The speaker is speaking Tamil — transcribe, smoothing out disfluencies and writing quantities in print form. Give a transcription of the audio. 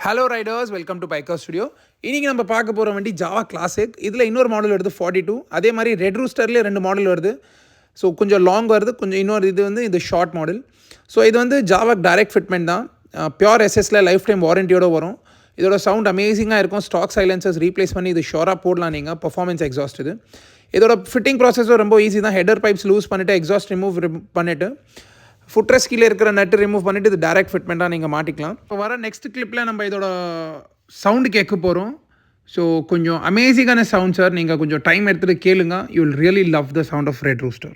Hello Riders, welcome to biker studio. இன்றைக்கி நம்ம பார்க்க போகிற வண்டி ஜாவா கிளாசிக். இதில் இன்னொரு மாடல் வருது 42. அதே மாதிரி ரெட் ரூஸ்டர்லேயே 2 மாடல் வருது. ஸோ கொஞ்சம் லாங் வருது, கொஞ்சம் இன்னொரு இது ஷார்ட் மாடல். ஸோ இது வந்து ஜாவா டைரக்ட் ஃபிட்மெண்ட் தான். பியூர் எஸ்எஸில் லைஃப் டைம் வாரண்டியோடு வரும். இதோட சவுண்ட் அமேசிங்காக இருக்கும். ஸ்டாக் சைலன்சர்ஸ் ரீப்ளேஸ் பண்ணி இது ஷோராக போடலாம். நீங்கள் பர்ஃபார்மன்ஸ் எக்ஸாஸ்ட் இது. இதோட ஃபிட்டிங் ப்ராசஸும் ரொம்ப ஈஸி தான். ஹெடர் பைப்ஸ் லூஸ் பண்ணிவிட்டு எக்ஸாஸ்ட் ரிமூவ் பண்ணிவிட்டு ஃபுட்ரெஸ் கீழே இருக்கிற நட்டு ரிமூவ் பண்ணிவிட்டு இது டைரக்ட் ஃபிட்மெண்ட்டாக நீங்கள் மாட்டிக்கலாம். இப்போ வர நெக்ஸ்ட் கிளிப்பில் நம்ம இதோட சவுண்டு கேட்க போகிறோம். ஸோ கொஞ்சம் அமேசிங்கான சவுண்ட் சார். நீங்கள் கொஞ்சம் டைம் எடுத்துகிட்டு கேளுங்க. You will really love the sound of Red rooster.